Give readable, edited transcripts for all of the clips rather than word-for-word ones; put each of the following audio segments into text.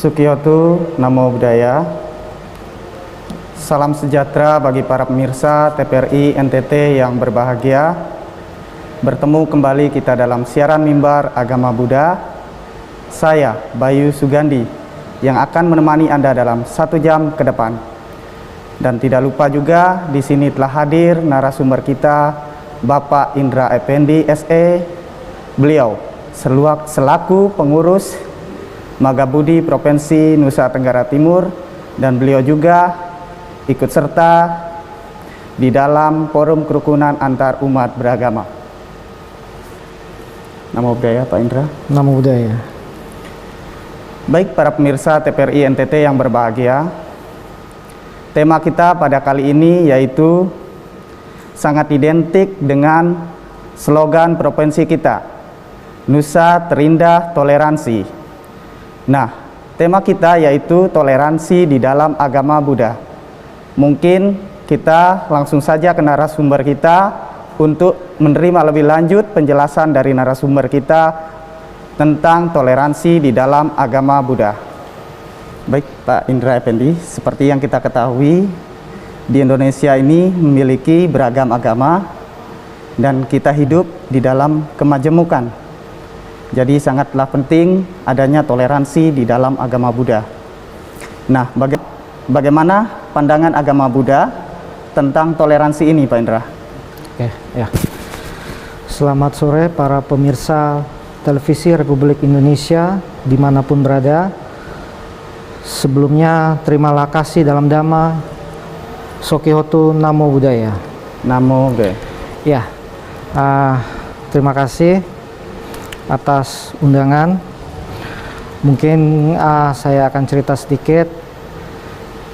Sukiyoto, Namo Buddhaya. Salam sejahtera bagi para pemirsa TPRI NTT yang berbahagia. Bertemu kembali kita dalam siaran mimbar agama Buddha. Saya Bayu Sugandi yang akan menemani Anda dalam 1 jam ke depan. Dan tidak lupa juga di sini telah hadir narasumber kita, Bapak Indra Effendi SE. Beliau selaku pengurus Magabudi Provinsi Nusa Tenggara Timur, dan beliau juga ikut serta di dalam forum kerukunan antar umat beragama. Namo Buddhaya, Pak Indra. Namo Buddhaya. Baik para pemirsa TPRI NTT yang berbahagia, tema kita pada kali ini yaitu sangat identik dengan slogan provinsi kita, Nusa Terindah Toleransi. Nah, tema kita yaitu toleransi di dalam agama Buddha. Mungkin kita langsung saja ke narasumber kita untuk menerima lebih lanjut penjelasan dari narasumber kita tentang toleransi di dalam agama Buddha. Baik, Pak Indra Effendi, seperti yang kita ketahui, di Indonesia ini memiliki beragam agama dan kita hidup di dalam kemajemukan. Jadi sangatlah penting adanya toleransi di dalam agama Buddha. Nah, bagaimana pandangan agama Buddha tentang toleransi ini, Pak Indra? Oke, ya. Selamat sore para pemirsa televisi Republik Indonesia dimanapun berada. Sebelumnya terimalah kasih dalam Dhamma. Sukiyoto, Namo Buddhaya. Namo Buddhaya. Ya, terima kasih atas undangan. Mungkin saya akan cerita sedikit.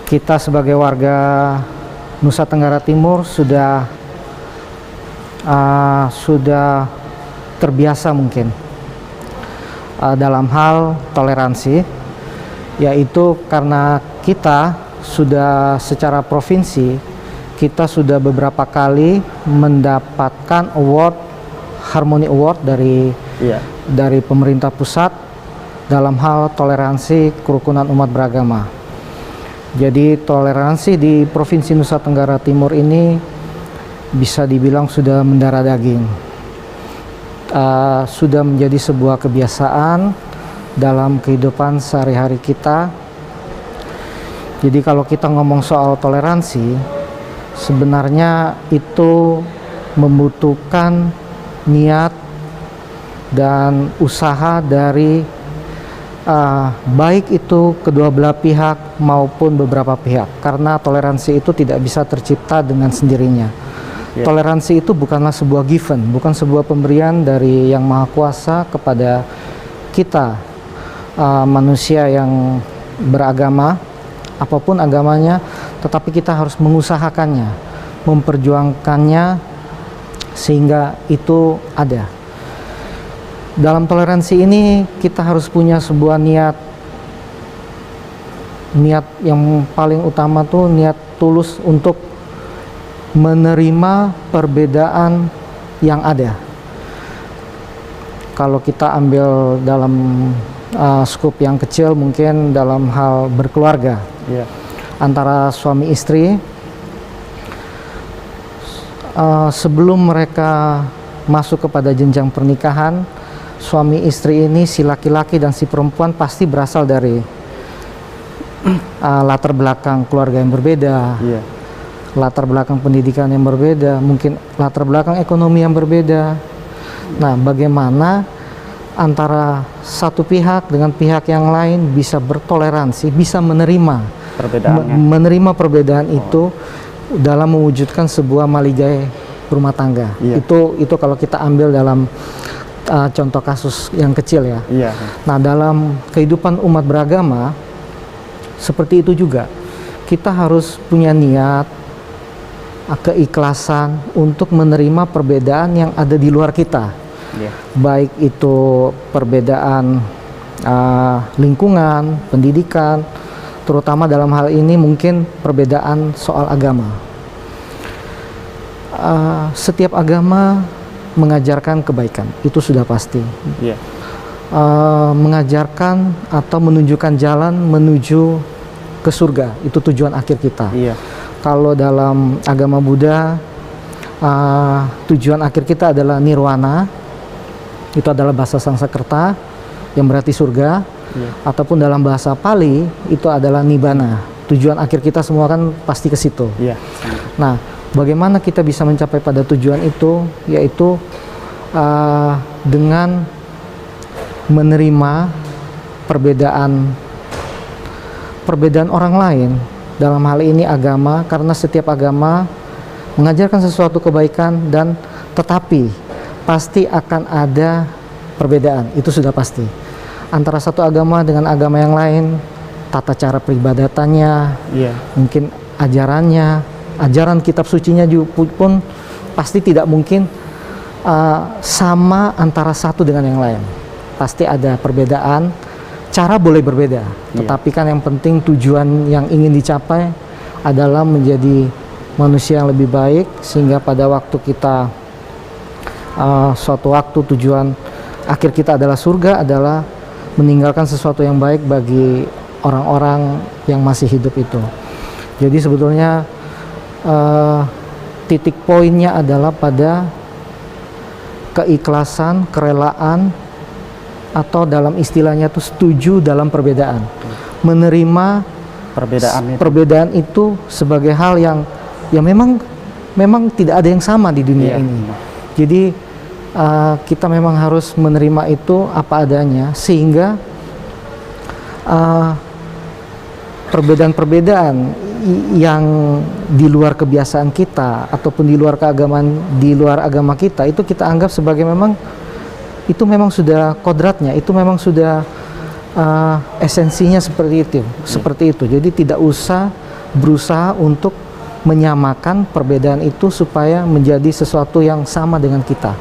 Kita sebagai warga Nusa Tenggara Timur sudah terbiasa mungkin dalam hal toleransi, yaitu karena kita sudah secara provinsi, kita sudah beberapa kali mendapatkan award, Harmony Award dari pemerintah pusat dalam hal toleransi kerukunan umat beragama. Jadi toleransi di Provinsi Nusa Tenggara Timur ini bisa dibilang sudah mendarah daging, sudah menjadi sebuah kebiasaan dalam kehidupan sehari-hari kita. Jadi kalau kita ngomong soal toleransi, sebenarnya itu membutuhkan niat dan usaha dari baik itu kedua belah pihak maupun beberapa pihak, karena toleransi itu tidak bisa tercipta dengan sendirinya. Toleransi itu bukanlah sebuah given, bukan sebuah pemberian dari Yang Maha Kuasa kepada kita, manusia yang beragama apapun agamanya, tetapi kita harus mengusahakannya, memperjuangkannya sehingga itu ada. Dalam toleransi ini kita harus punya sebuah niat yang paling utama tuh niat tulus untuk menerima perbedaan yang ada. Kalau kita ambil dalam skup yang kecil, mungkin dalam hal berkeluarga, antara suami istri, sebelum mereka masuk kepada jenjang pernikahan, suami istri ini, si laki-laki dan si perempuan pasti berasal dari latar belakang keluarga yang berbeda, latar belakang pendidikan yang berbeda, mungkin latar belakang ekonomi yang berbeda. Nah, bagaimana antara satu pihak dengan pihak yang lain bisa bertoleransi, bisa menerima perbedaan itu dalam mewujudkan sebuah maligai rumah tangga. Itu kalau kita ambil dalam contoh kasus yang kecil ya. Nah, dalam kehidupan umat beragama seperti itu juga. Kita harus punya niat, keikhlasan untuk menerima perbedaan yang ada di luar kita. Baik itu perbedaan lingkungan, pendidikan, terutama dalam hal ini mungkin perbedaan soal agama. Setiap agama mengajarkan kebaikan, itu sudah pasti. mengajarkan atau menunjukkan jalan menuju ke surga. Itu tujuan akhir kita. Iya. Kalau dalam agama Buddha, tujuan akhir kita adalah nirwana. Itu adalah bahasa Sanskerta yang berarti surga. Iya. Ataupun dalam bahasa Pali itu adalah nibbana. Tujuan akhir kita semua kan pasti ke situ. Iya. Nah, bagaimana kita bisa mencapai pada tujuan itu, yaitu dengan menerima perbedaan orang lain, dalam hal ini agama, karena setiap agama mengajarkan sesuatu kebaikan, dan tetapi pasti akan ada perbedaan, itu sudah pasti, antara satu agama dengan agama yang lain, tata cara peribadatannya, Iya. mungkin ajaran kitab sucinya juga pun pasti tidak mungkin sama antara satu dengan yang lain. Pasti ada perbedaan, cara boleh berbeda, tetapi kan yang penting tujuan yang ingin dicapai adalah menjadi manusia yang lebih baik, sehingga pada waktu kita suatu waktu tujuan akhir kita adalah surga, adalah meninggalkan sesuatu yang baik bagi orang-orang yang masih hidup itu. Jadi sebetulnya titik poinnya adalah pada keikhlasan, kerelaan, atau dalam istilahnya itu setuju dalam perbedaan, menerima perbedaan itu sebagai hal yang memang tidak ada yang sama di dunia ini. Jadi kita memang harus menerima itu apa adanya, sehingga perbedaan-perbedaan yang di luar kebiasaan kita ataupun di luar keagamaan, di luar agama kita, itu kita anggap sebagai itu memang sudah kodratnya, itu memang sudah esensinya seperti itu. Jadi tidak usah berusaha untuk menyamakan perbedaan itu supaya menjadi sesuatu yang sama dengan kita.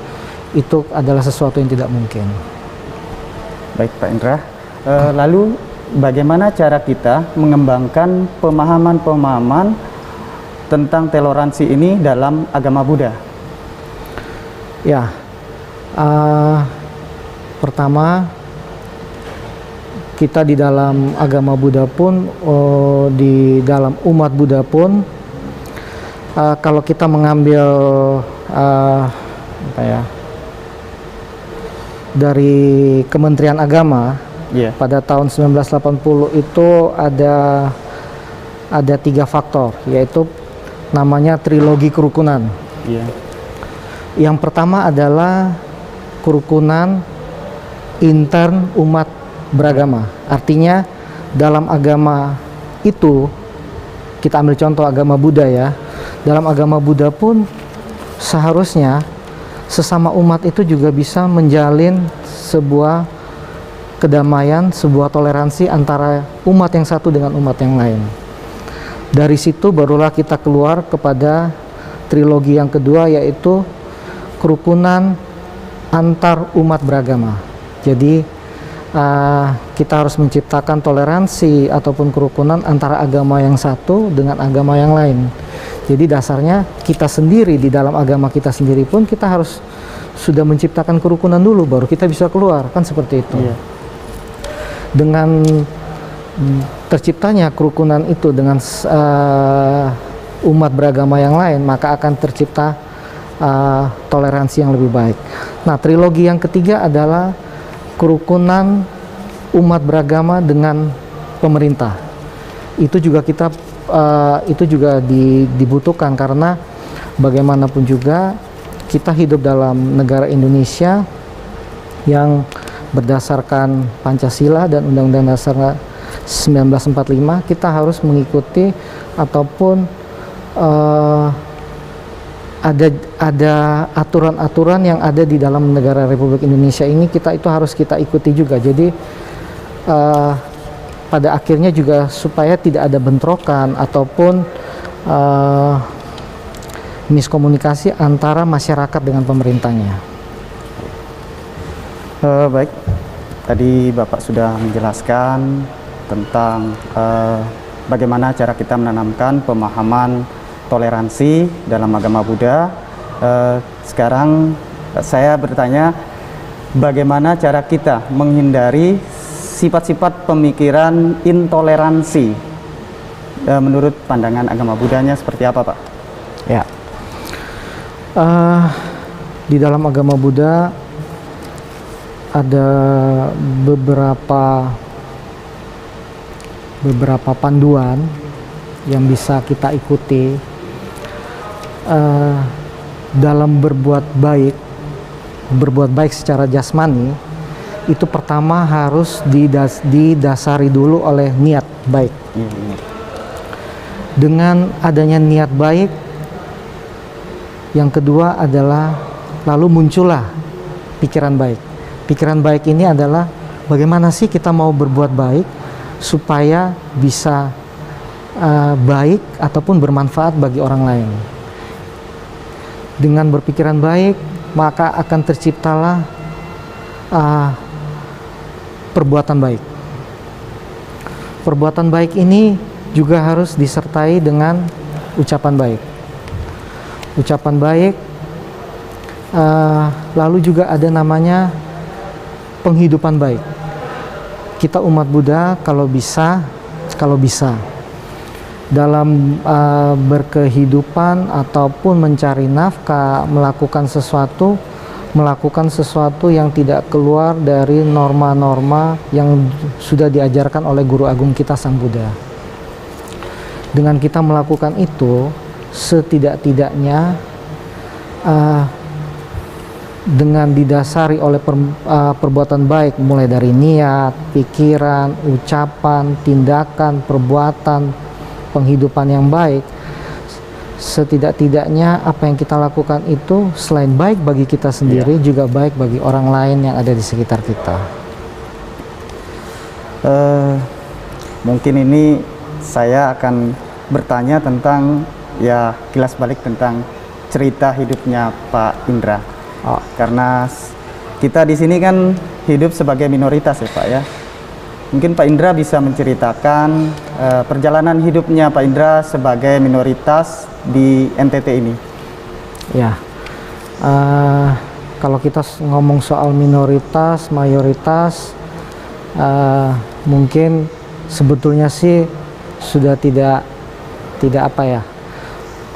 Itu adalah sesuatu yang tidak mungkin. Baik Pak Indra, lalu bagaimana cara kita mengembangkan pemahaman-pemahaman tentang toleransi ini dalam agama Buddha? Ya, pertama, kita di dalam agama Buddha pun, di dalam umat Buddha pun, kalau kita mengambil dari Kementerian Agama, pada tahun 1980 itu ada 3 faktor, yaitu namanya trilogi kerukunan. Yang pertama adalah kerukunan intern umat beragama. Artinya dalam agama itu, kita ambil contoh agama Buddha ya, dalam agama Buddha pun seharusnya sesama umat itu juga bisa menjalin sebuah kedamaian, sebuah toleransi antara umat yang satu dengan umat yang lain. Dari situ barulah kita keluar kepada trilogi yang kedua, yaitu kerukunan antar umat beragama. Jadi kita harus menciptakan toleransi ataupun kerukunan antara agama yang satu dengan agama yang lain. Jadi dasarnya kita sendiri, di dalam agama kita sendiri pun kita harus sudah menciptakan kerukunan dulu, baru kita bisa keluar, kan seperti itu. Dengan terciptanya kerukunan itu dengan umat beragama yang lain, maka akan tercipta toleransi yang lebih baik. Nah, trilogi yang ketiga adalah kerukunan umat beragama dengan pemerintah. Itu juga dibutuhkan, karena bagaimanapun juga kita hidup dalam negara Indonesia yang berdasarkan Pancasila dan Undang-Undang Dasar 1945, kita harus mengikuti ataupun ada aturan-aturan yang ada di dalam negara Republik Indonesia ini, itu harus kita ikuti juga. Jadi pada akhirnya juga supaya tidak ada bentrokan ataupun miskomunikasi antara masyarakat dengan pemerintahnya. Baik, tadi Bapak sudah menjelaskan tentang bagaimana cara kita menanamkan pemahaman toleransi dalam agama Buddha. Sekarang saya bertanya, bagaimana cara kita menghindari sifat-sifat pemikiran intoleransi menurut pandangan agama Buddhanya seperti apa, Pak? Ya, di dalam agama Buddha ada beberapa panduan yang bisa kita ikuti dalam berbuat baik secara jasmani. Itu pertama harus didasari dulu oleh niat baik. Dengan adanya niat baik, yang kedua adalah lalu muncullah pikiran baik. Pikiran baik ini adalah bagaimana sih kita mau berbuat baik supaya bisa baik ataupun bermanfaat bagi orang lain. Dengan berpikiran baik, maka akan terciptalah perbuatan baik. Perbuatan baik ini juga harus disertai dengan ucapan baik. Ucapan baik, lalu juga ada namanya penghidupan baik. Kita umat Buddha kalau bisa dalam berkehidupan ataupun mencari nafkah, melakukan sesuatu yang tidak keluar dari norma-norma yang sudah diajarkan oleh guru agung kita Sang Buddha. Dengan kita melakukan itu, setidak-tidaknya dengan didasari oleh perbuatan baik, mulai dari niat, pikiran, ucapan, tindakan, perbuatan, penghidupan yang baik, setidak-tidaknya apa yang kita lakukan itu selain baik bagi kita sendiri, juga baik bagi orang lain yang ada di sekitar kita. Mungkin ini saya akan bertanya tentang kilas balik tentang cerita hidupnya Pak Indra. Karena kita di sini kan hidup sebagai minoritas ya Pak ya. Mungkin Pak Indra bisa menceritakan perjalanan hidupnya Pak Indra sebagai minoritas di NTT ini. Ya, kalau kita ngomong soal minoritas, mayoritas, mungkin sebetulnya sih sudah tidak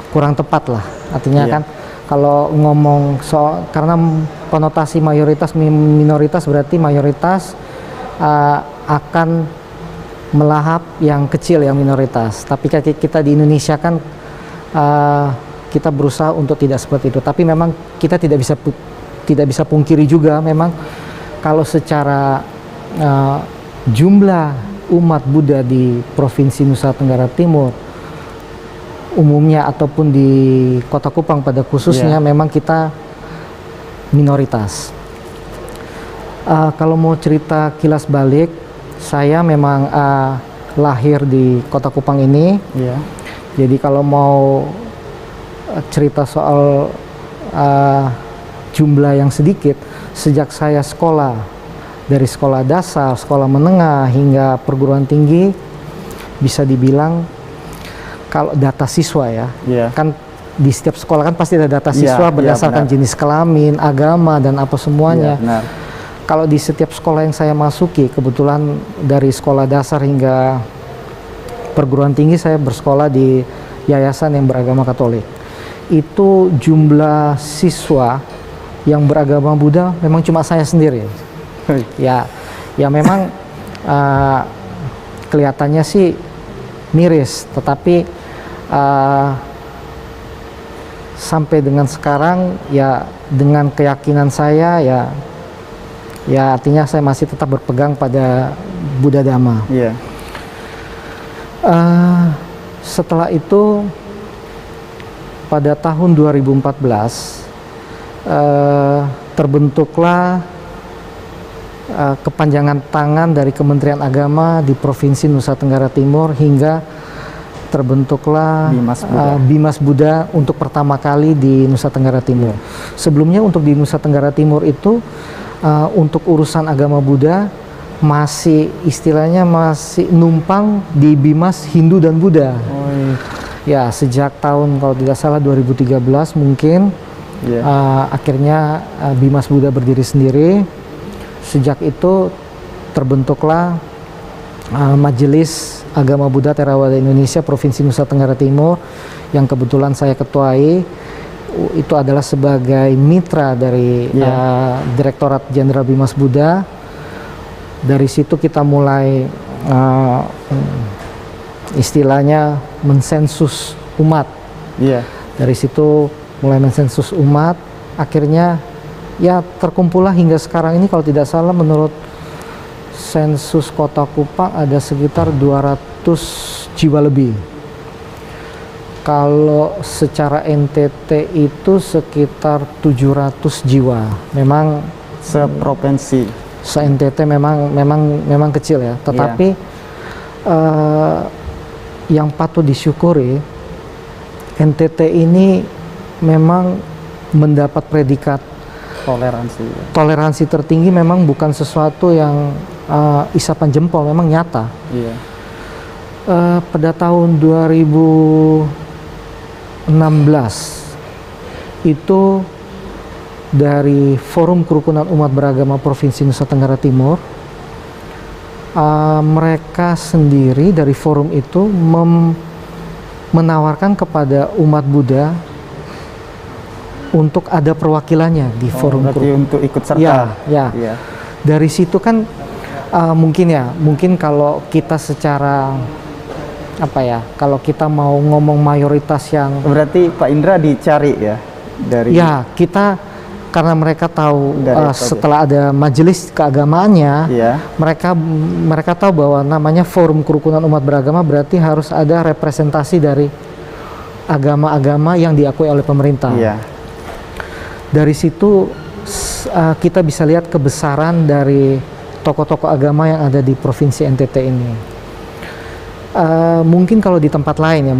kurang tepat lah. Artinya kan kalau ngomong soal, karena konotasi mayoritas minoritas berarti mayoritas akan melahap yang kecil, yang minoritas. Tapi kita di Indonesia kan kita berusaha untuk tidak seperti itu. Tapi memang kita tidak bisa pungkiri juga, memang kalau secara jumlah umat Buddha di Provinsi Nusa Tenggara Timur umumnya ataupun di Kota Kupang pada khususnya, memang kita minoritas. Kalau mau cerita kilas balik, saya memang lahir di Kota Kupang ini. Jadi kalau mau cerita soal jumlah yang sedikit, sejak saya sekolah, dari sekolah dasar, sekolah menengah hingga perguruan tinggi, bisa dibilang kalau data siswa kan di setiap sekolah kan pasti ada data siswa berdasarkan jenis kelamin, agama, dan apa semuanya. Kalau di setiap sekolah yang saya masuki, kebetulan dari sekolah dasar hingga perguruan tinggi saya bersekolah di yayasan yang beragama Katolik. Itu jumlah siswa yang beragama Buddha memang cuma saya sendiri. Ya memang kelihatannya sih miris, tetapi sampai dengan sekarang dengan keyakinan saya artinya saya masih tetap berpegang pada Buddha Dhamma. Setelah itu pada tahun 2014 terbentuklah kepanjangan tangan dari Kementerian Agama di Provinsi Nusa Tenggara Timur, hingga terbentuklah Bimas Buddha untuk pertama kali di Nusa Tenggara Timur. Sebelumnya untuk di Nusa Tenggara Timur itu untuk urusan agama Buddha masih istilahnya masih numpang di Bimas Hindu dan Buddha. Ya, sejak tahun kalau tidak salah 2013 mungkin akhirnya Bimas Buddha berdiri sendiri. Sejak itu terbentuklah Majelis Agama Buddha Theravada Indonesia Provinsi Nusa Tenggara Timur yang kebetulan saya ketuai. Itu adalah sebagai mitra dari Direktorat Jenderal Bimas Buddha. Dari situ kita mulai istilahnya mensensus umat. Dari situ mulai mensensus umat, akhirnya ya terkumpullah hingga sekarang ini, kalau tidak salah menurut sensus Kota Kupang ada sekitar 200 jiwa lebih. Kalau secara NTT itu sekitar 700 jiwa. Memang seprovinsi, se-NTT memang kecil ya, tetapi yang patut disyukuri, NTT ini memang mendapat predikat toleransi tertinggi. Memang bukan sesuatu yang isapan jempol, memang nyata. Pada tahun 2016 itu dari Forum Kerukunan Umat Beragama Provinsi Nusa Tenggara Timur, mereka sendiri dari forum itu menawarkan kepada umat Buddha untuk ada perwakilannya di forum untuk ikut serta. Dari situ kan mungkin kalau kita secara kalau kita mau ngomong mayoritas yang, berarti Pak Indra dicari ya dari kita, karena mereka tahu setelah ada majelis keagamaannya, mereka tahu bahwa namanya Forum Kerukunan Umat Beragama berarti harus ada representasi dari agama-agama yang diakui oleh pemerintah. Dari situ kita bisa lihat kebesaran dari tokoh-tokoh agama yang ada di Provinsi NTT ini. Mungkin kalau di tempat lain ya,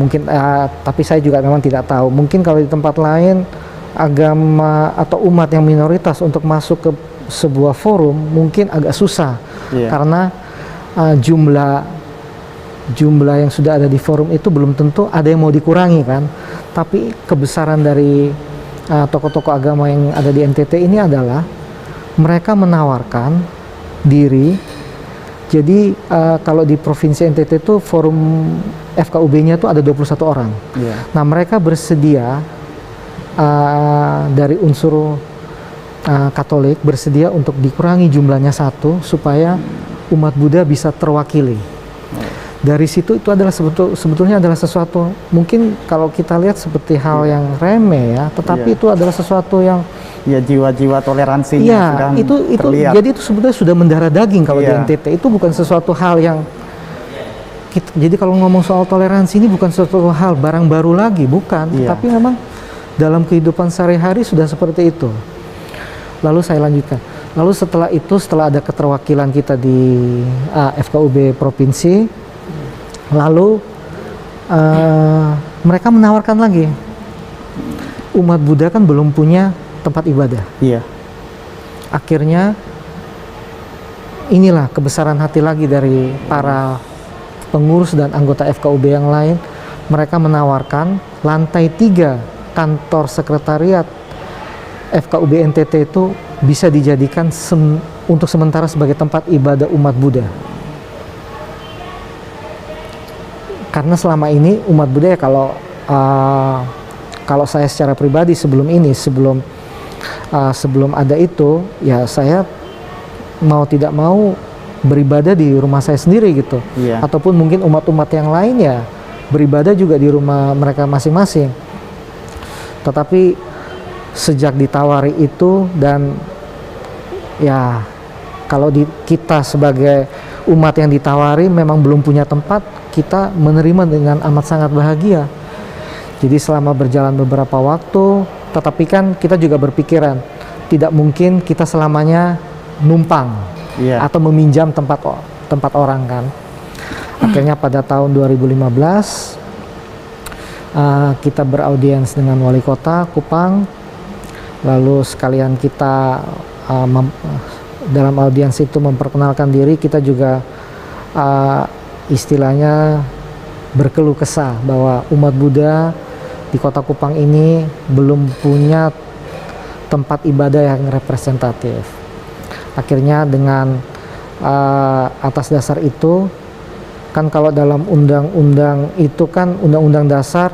tapi saya juga memang tidak tahu. Mungkin kalau di tempat lain agama atau umat yang minoritas untuk masuk ke sebuah forum mungkin agak susah, karena jumlah yang sudah ada di forum itu belum tentu ada yang mau dikurangi kan. Tapi kebesaran dari tokoh-tokoh agama yang ada di NTT ini adalah mereka menawarkan diri. Jadi kalau di Provinsi NTT itu forum FKUB-nya itu ada 21 orang. Nah, mereka bersedia dari unsur Katolik bersedia untuk dikurangi jumlahnya 1 supaya umat Buddha bisa terwakili. Dari situ itu adalah sebetulnya adalah sesuatu, mungkin kalau kita lihat seperti hal yang remeh ya, tetapi itu adalah sesuatu yang jiwa-jiwa toleransinya itu terlihat. Jadi itu sebetulnya sudah mendarah daging kalau di NTT. Itu bukan sesuatu hal yang jadi kalau ngomong soal toleransi ini bukan sesuatu hal barang baru lagi, bukan, tapi memang dalam kehidupan sehari-hari sudah seperti itu. Lalu saya lanjutkan. Lalu setelah itu, setelah ada keterwakilan kita di FKUB provinsi, lalu mereka menawarkan lagi, umat Buddha kan belum punya tempat ibadah. Akhirnya inilah kebesaran hati lagi dari para pengurus dan anggota FKUB yang lain. Mereka menawarkan lantai 3 kantor sekretariat FKUB NTT itu bisa dijadikan untuk sementara sebagai tempat ibadah umat Buddha. Karena selama ini umat Buddha ya, kalau saya secara pribadi sebelum ada itu ya, saya mau tidak mau beribadah di rumah saya sendiri gitu. Ataupun mungkin umat-umat yang lain ya beribadah juga di rumah mereka masing-masing. Tetapi sejak ditawari itu, dan ya kalau kita sebagai umat yang ditawari memang belum punya tempat, kita menerima dengan amat sangat bahagia. Jadi selama berjalan beberapa waktu, tetapi kan kita juga berpikiran tidak mungkin kita selamanya numpang atau meminjam tempat orang kan. Akhirnya pada tahun 2015 kita beraudiens dengan wali kota Kupang, lalu sekalian kita dalam audiens itu memperkenalkan diri. Kita juga istilahnya berkeluh kesah bahwa umat Buddha di kota Kupang ini belum punya tempat ibadah yang representatif. Akhirnya dengan atas dasar itu, kan kalau dalam undang-undang itu kan undang-undang dasar,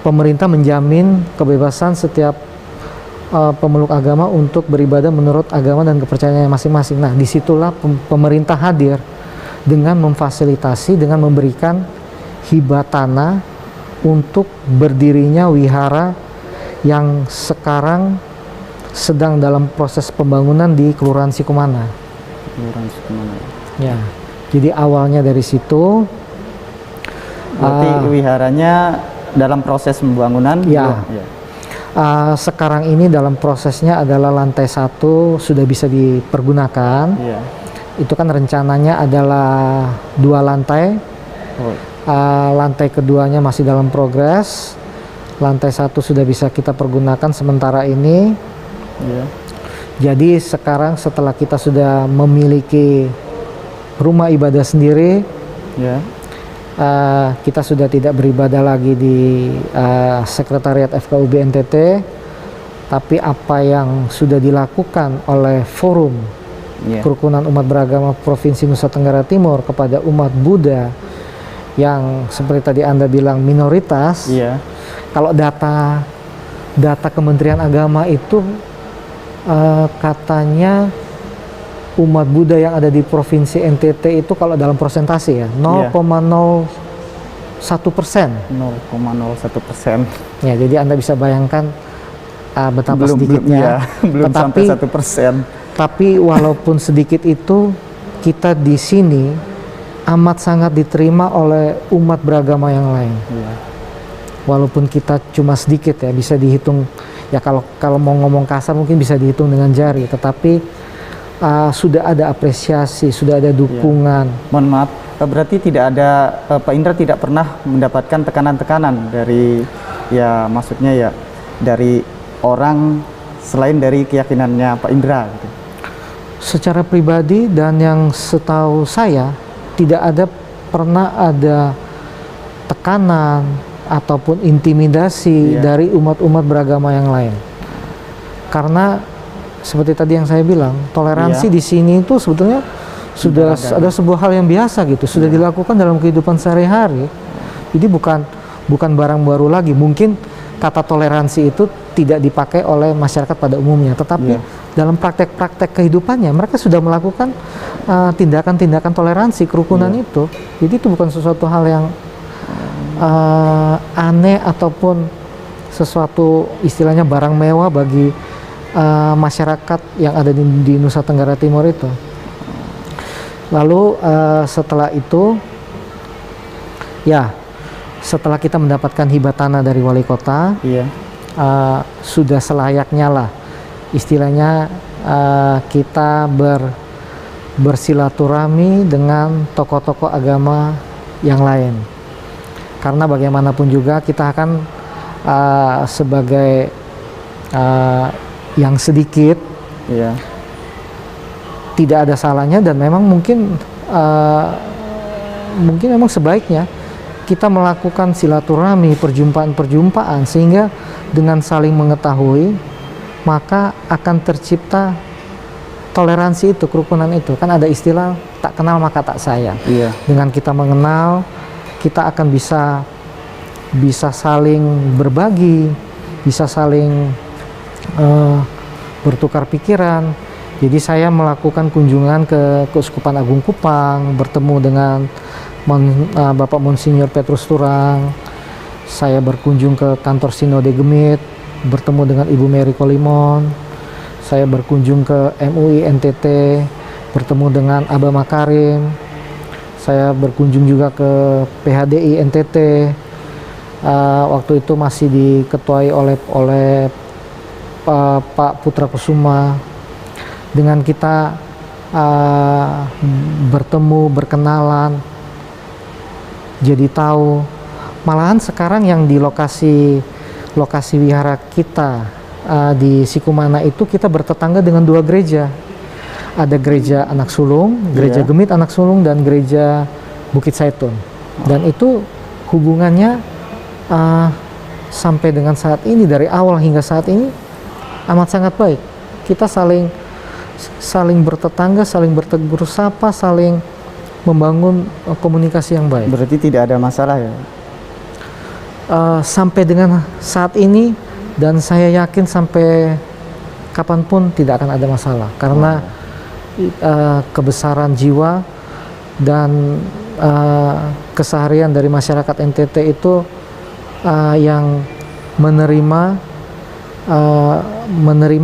pemerintah menjamin kebebasan setiap pemeluk agama untuk beribadah menurut agama dan kepercayaannya masing-masing. Nah, disitulah pemerintah hadir dengan memfasilitasi, dengan memberikan hibah tanah untuk berdirinya wihara yang sekarang sedang dalam proses pembangunan di Kelurahan Sikumana. Ya, jadi awalnya dari situ. Berarti wiharanya dalam proses pembangunan. Ya. Sekarang ini dalam prosesnya adalah lantai 1 sudah bisa dipergunakan. Iya. Itu kan rencananya adalah 2 lantai. Lantai keduanya masih dalam progres. Lantai 1 sudah bisa kita pergunakan sementara ini. Iya. Jadi sekarang setelah kita sudah memiliki rumah ibadah sendiri, Ya. kita sudah tidak beribadah lagi di Sekretariat FKUB NTT, tapi apa yang sudah dilakukan oleh Forum Kerukunan Umat Beragama Provinsi Nusa Tenggara Timur kepada umat Buddha yang seperti tadi Anda bilang minoritas. Iya. Kalau data Kementerian Agama itu katanya umat Buddha yang ada di Provinsi NTT itu kalau dalam persentase ya 0,01%. 0,01%. Ya, jadi Anda bisa bayangkan betapa Belum sedikitnya. belum Tetapi, sampai 1%. Tapi walaupun sedikit itu, kita di sini amat sangat diterima oleh umat beragama yang lain. Iya. Walaupun kita cuma sedikit ya, bisa dihitung ya, kalau mau ngomong kasar mungkin bisa dihitung dengan jari, tetapi sudah ada apresiasi, sudah ada dukungan. Mohon maaf, berarti tidak ada, Pak Indra tidak pernah mendapatkan tekanan-tekanan dari, ya maksudnya ya, dari orang selain dari keyakinannya Pak Indra gitu. Secara pribadi dan yang setahu saya tidak pernah ada tekanan ataupun intimidasi dari umat-umat beragama yang lain. Karena seperti tadi yang saya bilang, toleransi di sini itu sebetulnya sudah ada sebuah hal yang biasa gitu, sudah dilakukan dalam kehidupan sehari-hari. Jadi bukan barang baru lagi. Mungkin kata toleransi itu tidak dipakai oleh masyarakat pada umumnya, tetapi dalam praktek-praktek kehidupannya mereka sudah melakukan tindakan-tindakan toleransi, kerukunan itu. Jadi itu bukan sesuatu hal yang aneh ataupun sesuatu istilahnya barang mewah bagi masyarakat yang ada di Nusa Tenggara Timur itu. Lalu setelah itu, ya setelah kita mendapatkan hibah tanah dari wali kota, sudah selayaknya lah istilahnya kita bersilaturahmi dengan tokoh-tokoh agama yang lain. Karena bagaimanapun juga kita akan sebagai yang sedikit, tidak ada salahnya dan memang mungkin memang sebaiknya kita melakukan silaturahmi, perjumpaan-perjumpaan, sehingga dengan saling mengetahui maka akan tercipta toleransi itu, kerukunan itu. Kan ada istilah tak kenal maka tak sayang. Dengan kita mengenal, kita akan bisa saling berbagi, bisa saling bertukar pikiran. Jadi saya melakukan kunjungan ke Keuskupan Agung Kupang, bertemu dengan Bapak Monsinyur Petrus Turang. Saya berkunjung ke kantor Sinode Gemit, bertemu dengan Ibu Mary Kolimon. Saya berkunjung ke MUI NTT, bertemu dengan Aba Makarim. Saya berkunjung juga ke PHDI NTT. Waktu itu masih diketuai oleh Pak Putra Kusuma. Dengan kita bertemu, berkenalan, jadi tahu. Malahan sekarang yang di lokasi wihara kita di Sikumana itu kita bertetangga dengan 2 gereja. Ada gereja Anak Sulung, gereja Gemit Anak Sulung, dan gereja Bukit Saitun. Dan itu hubungannya sampai dengan saat ini, dari awal hingga saat ini amat sangat baik. Kita saling saling bertetangga, saling bertegur sapa, saling membangun komunikasi yang baik. Berarti tidak ada masalah ya? Sampai dengan saat ini, dan saya yakin sampai kapanpun tidak akan ada masalah, karena kebesaran jiwa dan keseharian dari masyarakat NTT itu yang menerima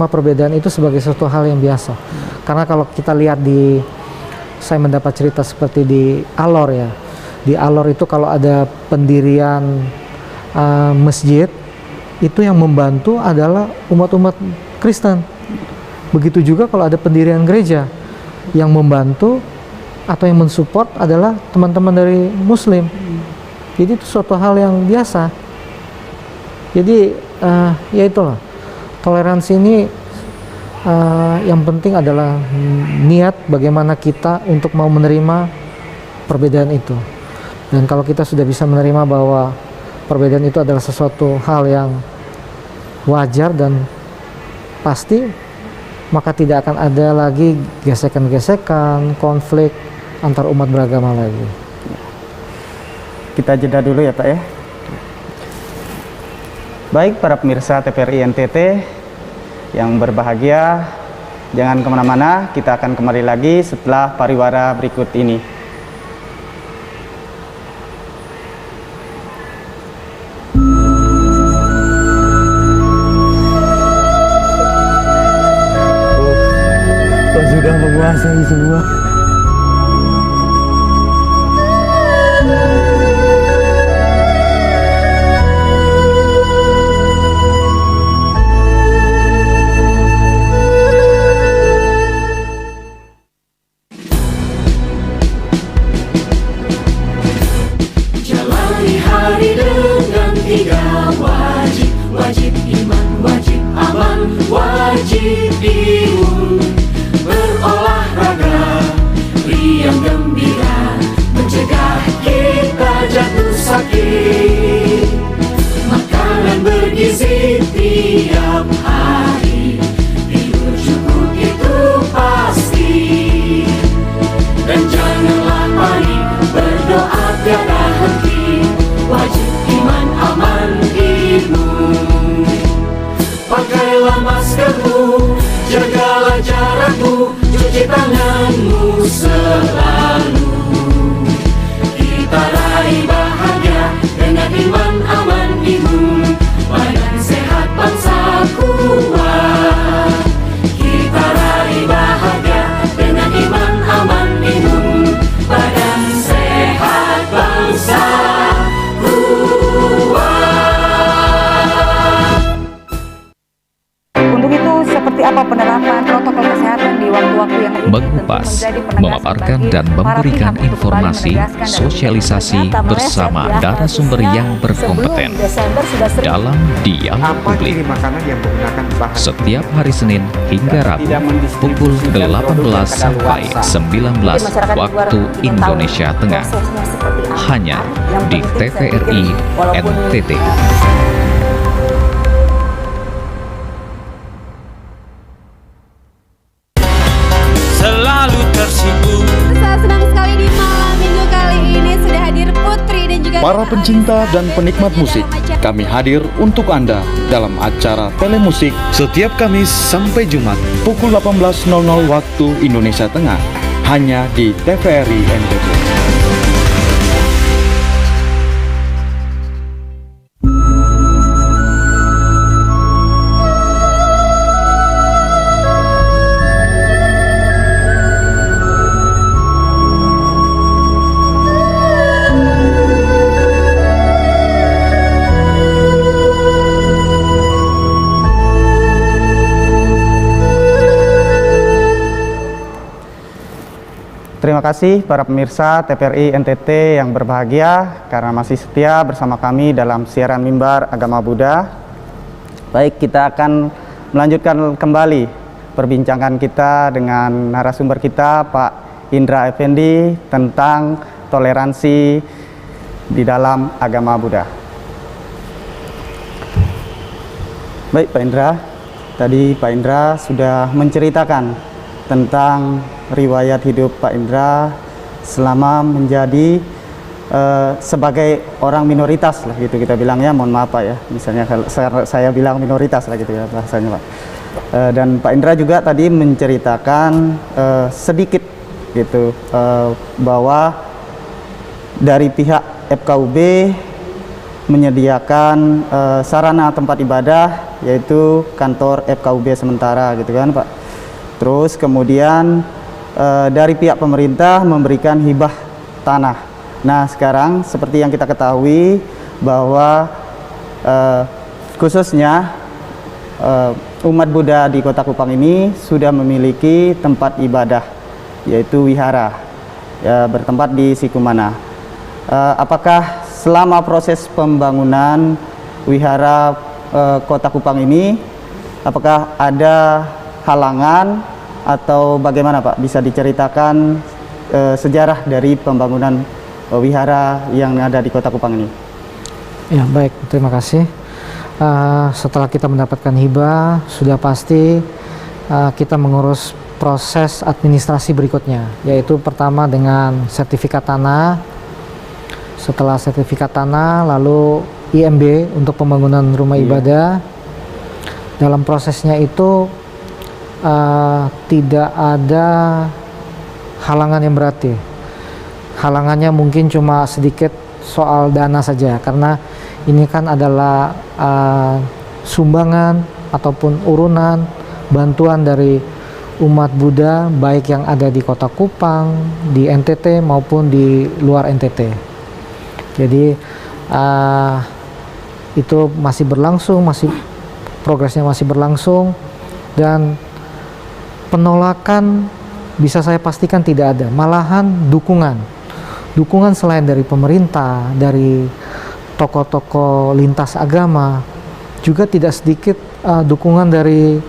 perbedaan itu sebagai suatu hal yang biasa. Karena kalau kita lihat saya mendapat cerita seperti di Alor ya, di Alor itu kalau ada pendirian masjid, itu yang membantu adalah umat-umat Kristen. Begitu juga kalau ada pendirian gereja, yang membantu atau yang mensupport adalah teman-teman dari Muslim. Jadi itu suatu hal yang biasa. Jadi ya itulah, toleransi ini yang penting adalah niat bagaimana kita untuk mau menerima perbedaan itu. Dan kalau kita sudah bisa menerima bahwa perbedaan itu adalah sesuatu hal yang wajar dan pasti, maka tidak akan ada lagi gesekan-gesekan, konflik antar umat beragama lagi. Kita jeda dulu ya Pak ya. Baik para pemirsa TVRI NTT yang berbahagia, jangan kemana-mana, kita akan kembali lagi setelah pariwara berikut ini. Sudah menguasai semua. Jalani hari dengan 3 wajib, wajib iman, wajib aman, wajib imun. Berolahraga, riang gembira, mencegah kita jatuh sakit. Makanan bergizi tiap hari, tidur cukup itu pasti. Dan janganlah panik, berdoa tiada henti, wajib iman aman imun. Pakailah maskermu, jagalah jarakmu, cuci tanganmu selalu. Kita raih bahagia dengan iman aman imun, badan sehat bangsa kuat. Kita raih bahagia dengan iman aman imun, badan sehat bangsa kuat. Untuk itu, seperti apa penerapan protokol kesehatan di waktu-waktu yang ini? Mengupas, memaparkan dan memberikan informasi, sosialisasi bersama narasumber yang berkompeten dalam dialog publik. Setiap hari Senin hingga Rabu pukul 18 sampai 19 waktu Indonesia Tengah, hanya di TVRI NTT. Saya senang sekali di malam minggu kali ini sudah hadir Putri dan juga para pencinta dan penikmat musik. Kami hadir untuk Anda dalam acara Telemusik setiap Kamis sampai Jumat pukul 18.00 waktu Indonesia Tengah, hanya di TVRI NTT. Terima kasih para pemirsa TVRI NTT yang berbahagia karena masih setia bersama kami dalam siaran Mimbar Agama Buddha. Baik, kita akan melanjutkan kembali perbincangan kita dengan narasumber kita Pak Indra Effendi tentang toleransi di dalam agama Buddha. Baik Pak Indra, tadi Pak Indra sudah menceritakan tentang riwayat hidup Pak Indra selama menjadi sebagai orang minoritas lah gitu kita bilangnya, mohon maaf Pak ya, misalnya kalau saya bilang minoritas lah gitu ya bahasanya Pak. Dan Pak Indra juga tadi menceritakan sedikit gitu bahwa dari pihak FKUB menyediakan sarana tempat ibadah yaitu kantor FKUB sementara gitu kan Pak. Terus kemudian dari pihak pemerintah memberikan hibah tanah. Nah sekarang seperti yang kita ketahui bahwa khususnya umat Buddha di Kota Kupang ini sudah memiliki tempat ibadah yaitu wihara ya, bertempat di Sikumana. Apakah selama proses pembangunan wihara Kota Kupang ini apakah ada halangan atau bagaimana Pak? Bisa diceritakan sejarah dari pembangunan wihara yang ada di Kota Kupang ini? Ya baik, terima kasih. Setelah kita mendapatkan hibah, sudah pasti kita mengurus proses administrasi berikutnya, yaitu pertama dengan sertifikat tanah. Setelah sertifikat tanah, lalu IMB untuk pembangunan rumah ibadah. Dalam prosesnya itu tidak ada halangan yang berarti. Halangannya mungkin cuma sedikit soal dana saja, karena ini kan adalah sumbangan ataupun urunan bantuan dari umat Buddha baik yang ada di Kota Kupang, di NTT maupun di luar NTT. Jadi itu masih berlangsung, progresnya masih berlangsung, dan penolakan bisa saya pastikan tidak ada, malahan dukungan selain dari pemerintah, dari tokoh-tokoh lintas agama, juga tidak sedikit dukungan dari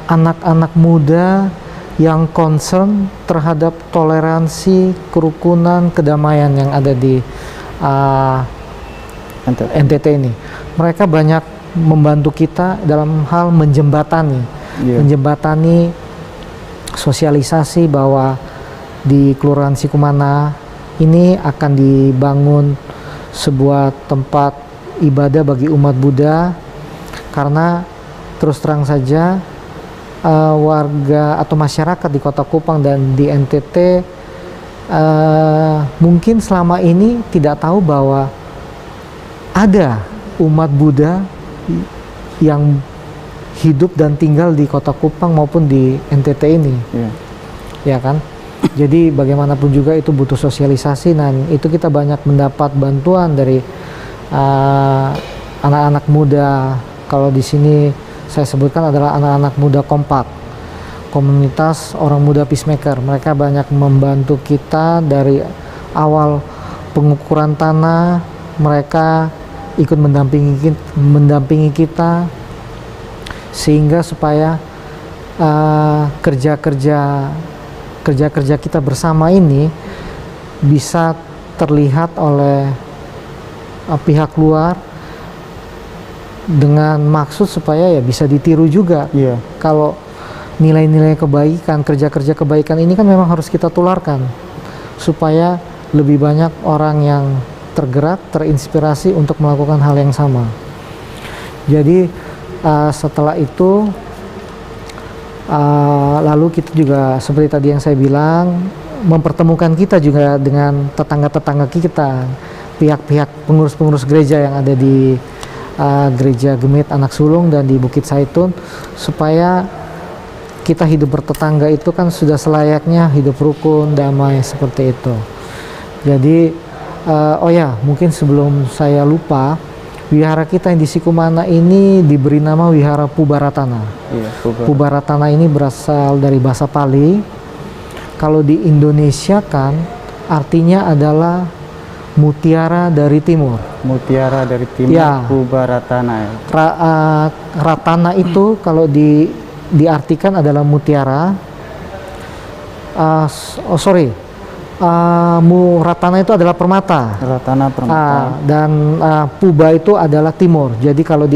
anak-anak muda yang concern terhadap toleransi, kerukunan, kedamaian yang ada di NTT ini. Mereka banyak membantu kita dalam hal menjembatani sosialisasi bahwa di Kelurahan Sikumana ini akan dibangun sebuah tempat ibadah bagi umat Buddha, karena terus terang saja warga atau masyarakat di Kota Kupang dan di NTT mungkin selama ini tidak tahu bahwa ada umat Buddha yang hidup dan tinggal di Kota Kupang maupun di NTT ini, ya kan? Jadi bagaimanapun juga itu butuh sosialisasi, dan itu kita banyak mendapat bantuan dari anak-anak muda. Kalau di sini saya sebutkan adalah anak-anak muda kompak, komunitas orang muda peacemaker. Mereka banyak membantu kita dari awal pengukuran tanah. Mereka ikut mendampingi kita sehingga supaya kerja-kerja kita bersama ini bisa terlihat oleh pihak luar dengan maksud supaya ya bisa ditiru juga. Kalau nilai-nilai kebaikan, kerja-kerja kebaikan ini kan memang harus kita tularkan supaya lebih banyak orang yang tergerak, terinspirasi untuk melakukan hal yang sama. Jadi setelah itu lalu kita juga seperti tadi yang saya bilang, mempertemukan kita juga dengan tetangga-tetangga kita, pihak-pihak pengurus-pengurus gereja yang ada di Gereja Gemit Anak Sulung dan di Bukit Saitun, supaya kita hidup bertetangga itu kan sudah selayaknya hidup rukun, damai, seperti itu. Jadi oh ya, mungkin sebelum saya lupa, wihara kita yang di Sikumana ini diberi nama Wihara Pubaratana. Pubaratana ini berasal dari bahasa Pali. Kalau di Indonesia kan artinya adalah mutiara dari timur. Mutiara dari timur, ya. Pubaratana ya. Ratana itu kalau diartikan adalah mutiara. Ratana itu adalah permata. Ratana permata. Dan Puba itu adalah timur. Jadi kalau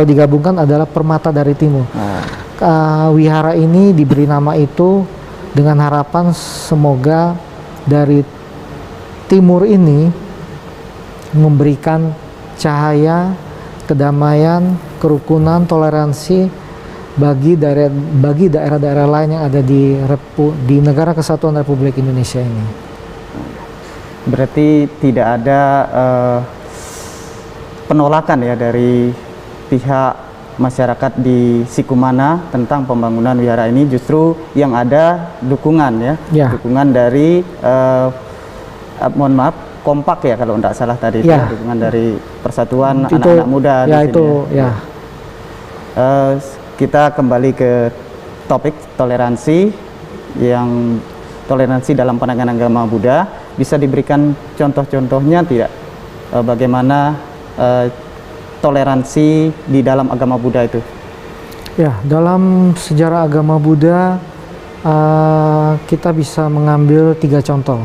digabungkan adalah permata dari timur. Wihara ini diberi nama itu dengan harapan semoga dari timur ini memberikan cahaya, kedamaian, kerukunan, toleransi bagi daerah-daerah lain yang ada di Negara Kesatuan Republik Indonesia ini. Berarti tidak ada penolakan ya dari pihak masyarakat di Sikumana tentang pembangunan wihara ini, justru yang ada dukungan ya, dukungan dari mohon maaf, kompak ya kalau tidak salah tadi itu, dukungan dari Persatuan Anak-anak Muda di sini. Kita kembali ke topik toleransi, yang toleransi dalam pandangan agama Buddha. Bisa diberikan contoh-contohnya tidak, bagaimana toleransi di dalam agama Buddha itu? Ya, dalam sejarah agama Buddha kita bisa mengambil 3 contoh.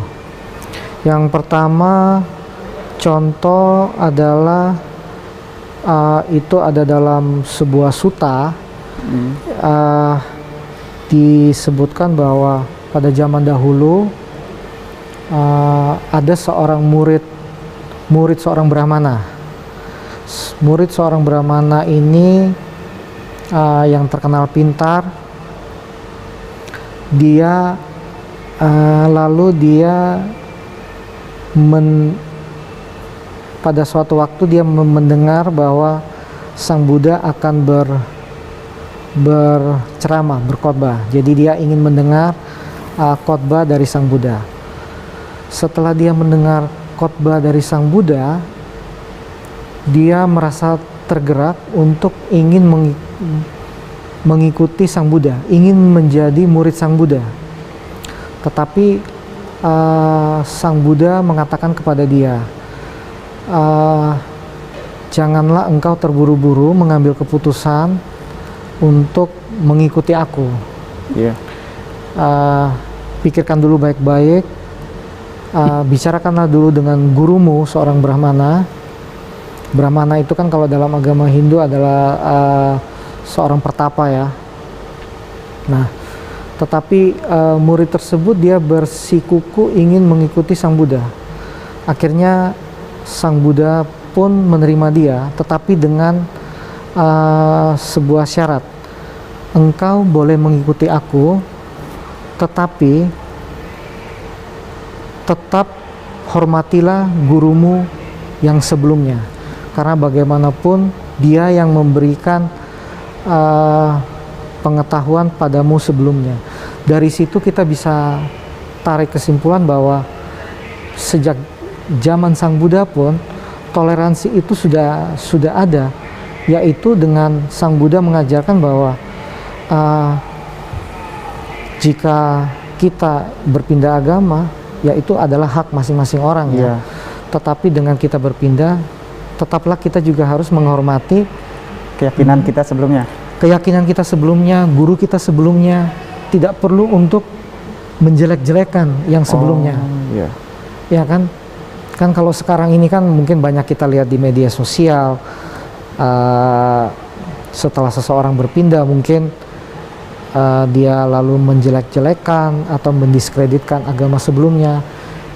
Yang pertama contoh adalah itu ada dalam sebuah sutta, disebutkan bahwa pada zaman dahulu ada seorang murid seorang Brahmana. Murid seorang Brahmana ini yang terkenal pintar. Dia pada suatu waktu dia mendengar bahwa Sang Buddha akan berceramah, berkhotbah. Jadi dia ingin mendengar khotbah dari Sang Buddha. Setelah dia mendengar khotbah dari Sang Buddha, dia merasa tergerak untuk ingin mengikuti Sang Buddha, ingin menjadi murid Sang Buddha. Tetapi Sang Buddha mengatakan kepada dia, janganlah engkau terburu-buru mengambil keputusan untuk mengikuti aku. Pikirkan dulu baik-baik, bicarakanlah dulu dengan gurumu, seorang Brahmana. Brahmana itu kan kalau dalam agama Hindu adalah seorang pertapa ya. Nah, tetapi murid tersebut dia bersikuku ingin mengikuti Sang Buddha. Akhirnya Sang Buddha pun menerima dia, tetapi dengan sebuah syarat. Engkau boleh mengikuti aku, tetapi tetap hormatilah gurumu yang sebelumnya. Karena bagaimanapun dia yang memberikan pengetahuan padamu sebelumnya. Dari situ kita bisa tarik kesimpulan bahwa sejak zaman Sang Buddha pun toleransi itu sudah ada, yaitu dengan Sang Buddha mengajarkan bahwa jika kita berpindah agama, yaitu adalah hak masing-masing orang ya. Tetapi dengan kita berpindah, tetaplah kita juga harus menghormati keyakinan kita sebelumnya. Keyakinan kita sebelumnya, guru kita sebelumnya, tidak perlu untuk menjelek-jelekan yang sebelumnya. Ya kan? Kan kalau sekarang ini kan mungkin banyak kita lihat di media sosial, setelah seseorang berpindah mungkin dia lalu menjelek-jelekan atau mendiskreditkan agama sebelumnya.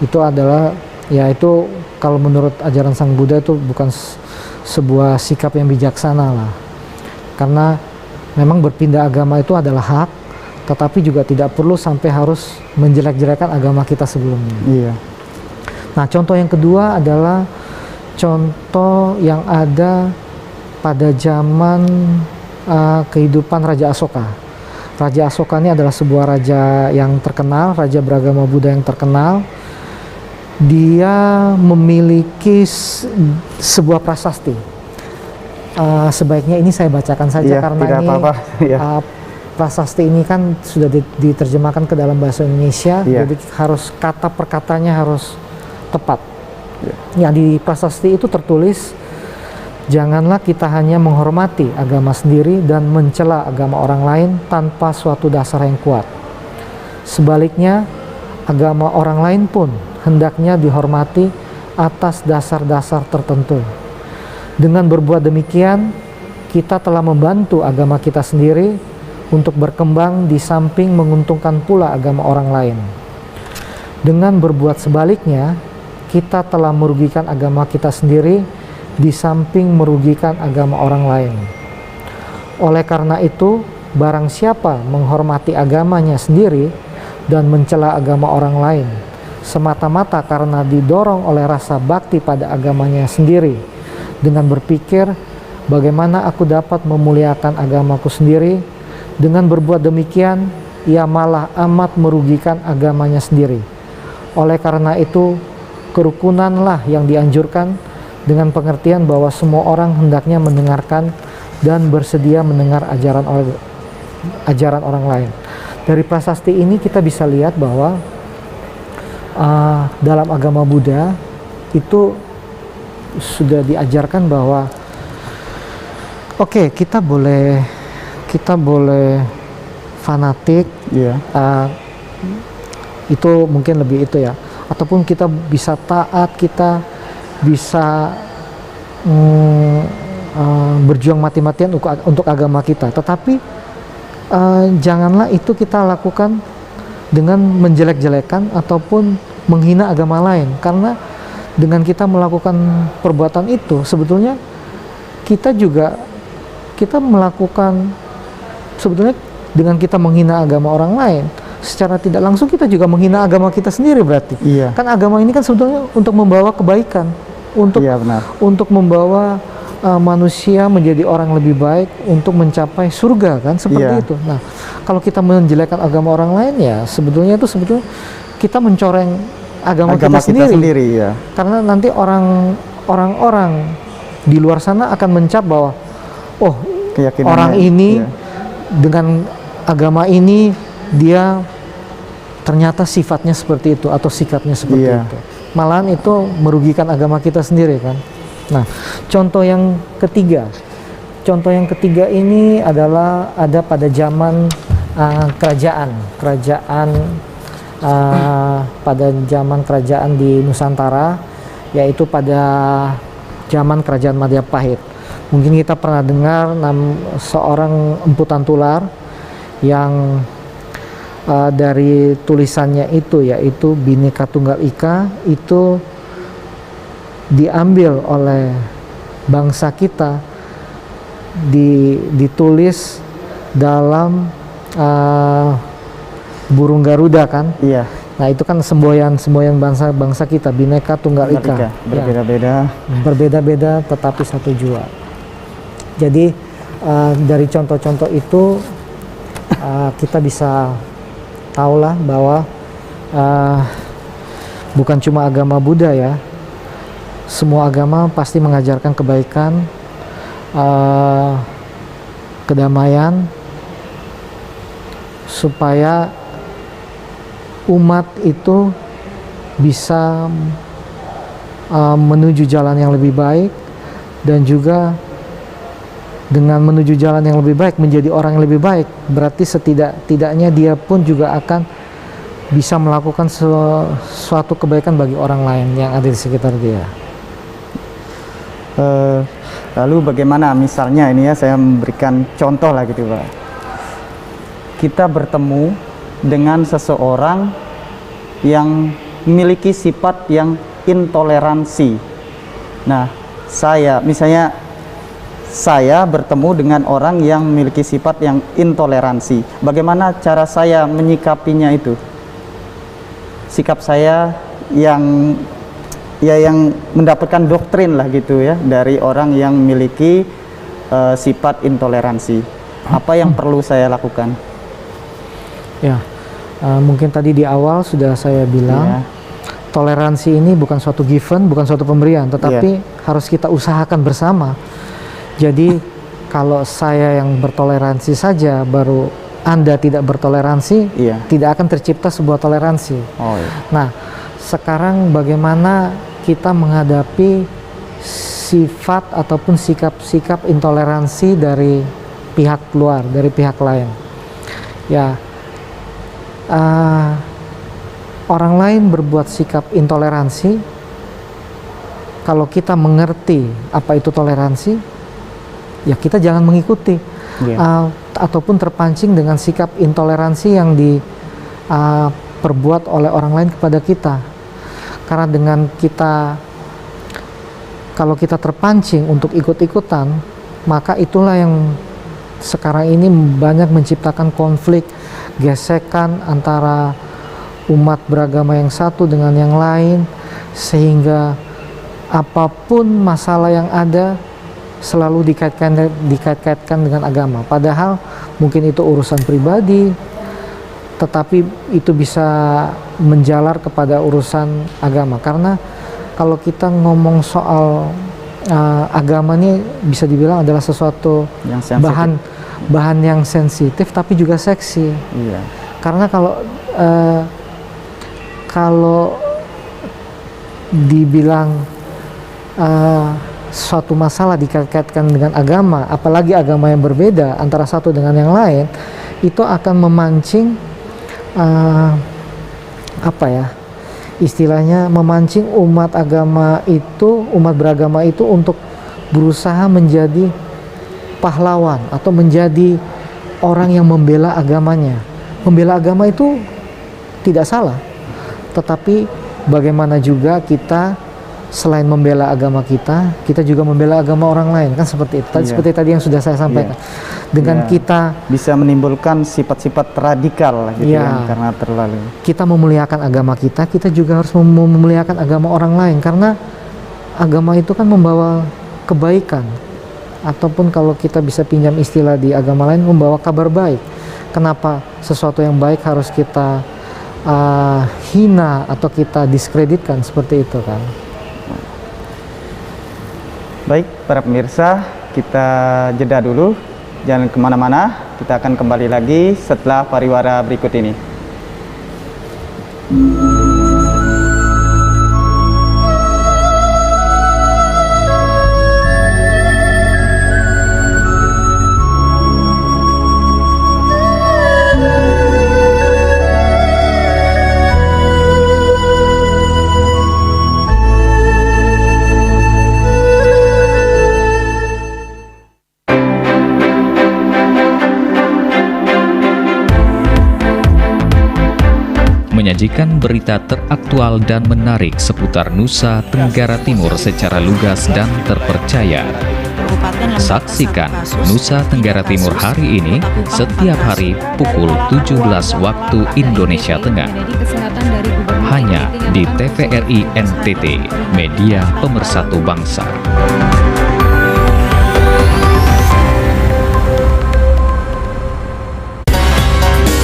Itu adalah, ya itu kalau menurut ajaran Sang Buddha itu bukan sebuah sikap yang bijaksana lah. Karena memang berpindah agama itu adalah hak, tetapi juga tidak perlu sampai harus menjelek-jelekan agama kita sebelumnya. Nah, contoh yang kedua adalah contoh yang ada pada zaman kehidupan Raja Asoka. Raja Asoka ini adalah sebuah raja yang terkenal, raja beragama Buddha yang terkenal. Dia memiliki sebuah prasasti. Sebaiknya ini saya bacakan saja karena ini prasasti ini kan sudah diterjemahkan ke dalam bahasa Indonesia, jadi harus kata per katanya harus tepat. Ya, di prasasti itu tertulis, janganlah kita hanya menghormati agama sendiri dan mencela agama orang lain tanpa suatu dasar yang kuat. Sebaliknya, agama orang lain pun hendaknya dihormati atas dasar-dasar tertentu. Dengan berbuat demikian, kita telah membantu agama kita sendiri untuk berkembang di samping menguntungkan pula agama orang lain. Dengan berbuat sebaliknya, kita telah merugikan agama kita sendiri di samping merugikan agama orang lain. Oleh karena itu, barang siapa menghormati agamanya sendiri dan mencela agama orang lain semata-mata karena didorong oleh rasa bakti pada agamanya sendiri dengan berpikir bagaimana aku dapat memuliakan agamaku sendiri, dengan berbuat demikian ia malah amat merugikan agamanya sendiri. Oleh karena itu, kerukunanlah yang dianjurkan dengan pengertian bahwa semua orang hendaknya mendengarkan dan bersedia mendengar ajaran orang lain. Dari prasasti ini kita bisa lihat bahwa dalam agama Buddha itu sudah diajarkan bahwa oke, kita boleh fanatik, itu mungkin lebih itu ya, ataupun kita bisa taat, kita bisa berjuang mati-matian untuk agama kita, tetapi janganlah itu kita lakukan dengan menjelek-jelekan ataupun menghina agama lain, karena dengan kita melakukan perbuatan itu sebetulnya kita melakukan, sebetulnya dengan kita menghina agama orang lain secara tidak langsung kita juga menghina agama kita sendiri berarti. Kan agama ini kan sebetulnya untuk membawa kebaikan, untuk membawa manusia menjadi orang lebih baik, untuk mencapai surga, kan seperti itu. Nah, kalau kita menjelekkan agama orang lain ya sebetulnya kita mencoreng agama kita sendiri. Karena nanti orang-orang di luar sana akan mencap bahwa orang ini dengan agama ini dia ternyata sifatnya seperti itu atau sikapnya seperti itu. Malahan itu merugikan agama kita sendiri, kan. Nah, contoh yang ketiga ini adalah ada pada zaman kerajaan pada zaman kerajaan di Nusantara, yaitu pada zaman kerajaan Majapahit. Mungkin kita pernah dengar seorang emputan tular yang dari tulisannya itu, yaitu Bhinneka Tunggal Ika, itu diambil oleh bangsa kita, ditulis dalam burung Garuda, kan. Nah, itu kan semboyan bangsa kita, Bhinneka Tunggal Ika. Berbeda-beda tetapi satu jua. Jadi dari contoh-contoh itu kita bisa tahulah bahwa bukan cuma agama Buddha ya, semua agama pasti mengajarkan kebaikan, kedamaian, supaya umat itu bisa menuju jalan yang lebih baik, dan juga dengan menuju jalan yang lebih baik, menjadi orang yang lebih baik, berarti setidak-tidaknya dia pun juga akan bisa melakukan suatu kebaikan bagi orang lain yang ada di sekitar dia. Lalu bagaimana misalnya ini ya, saya memberikan contoh lah gitu Pak. Kita bertemu dengan seseorang yang memiliki sifat yang intoleransi. Nah, saya bertemu dengan orang yang memiliki sifat yang intoleransi. Bagaimana cara saya menyikapinya itu? Sikap saya yang mendapatkan doktrin lah gitu ya dari orang yang memiliki sifat intoleransi. Apa yang perlu saya lakukan? Ya, mungkin tadi di awal sudah saya bilang, toleransi ini bukan suatu given, bukan suatu pemberian, tetapi harus kita usahakan bersama. Jadi kalau saya yang bertoleransi saja, baru Anda tidak bertoleransi, tidak akan tercipta sebuah toleransi. Nah, sekarang bagaimana kita menghadapi sifat ataupun sikap-sikap intoleransi dari pihak luar, dari pihak lain? Ya, orang lain berbuat sikap intoleransi, kalau kita mengerti apa itu toleransi, ya kita jangan mengikuti. ataupun terpancing dengan sikap intoleransi yang diperbuat oleh orang lain kepada kita. Karena dengan kalau kita terpancing untuk ikut-ikutan, maka itulah yang sekarang ini banyak menciptakan konflik, gesekan antara umat beragama yang satu dengan yang lain, sehingga apapun masalah yang ada selalu dikait-kaitkan dengan agama. Padahal mungkin itu urusan pribadi, tetapi itu bisa menjalar kepada urusan agama. Karena kalau kita ngomong soal agama ini bisa dibilang adalah sesuatu yang sensitif. bahan yang sensitif tapi juga seksi. Iya. Karena kalau dibilang suatu masalah dikait-kaitkan dengan agama, apalagi agama yang berbeda antara satu dengan yang lain, itu akan memancing istilahnya memancing umat beragama itu untuk berusaha menjadi pahlawan atau menjadi orang yang membela agamanya. Membela agama itu tidak salah, tetapi bagaimana juga kita selain membela agama kita juga membela agama orang lain, kan seperti itu. Seperti tadi yang sudah saya sampaikan. Dengan kita bisa menimbulkan sifat-sifat radikal gitu karena terlalu. Kita memuliakan agama kita juga harus memuliakan agama orang lain, karena agama itu kan membawa kebaikan, ataupun kalau kita bisa pinjam istilah di agama lain, membawa kabar baik. Kenapa sesuatu yang baik harus kita hina atau kita diskreditkan seperti itu kan? Baik, para pemirsa, kita jeda dulu. Jangan kemana-mana, kita akan kembali lagi setelah pariwara berikut ini. Menyajikan berita teraktual dan menarik seputar Nusa Tenggara Timur secara lugas dan terpercaya. Saksikan Nusa Tenggara Timur hari ini setiap hari pukul 17 waktu Indonesia Tengah. Hanya di TVRI NTT, media pemersatu bangsa.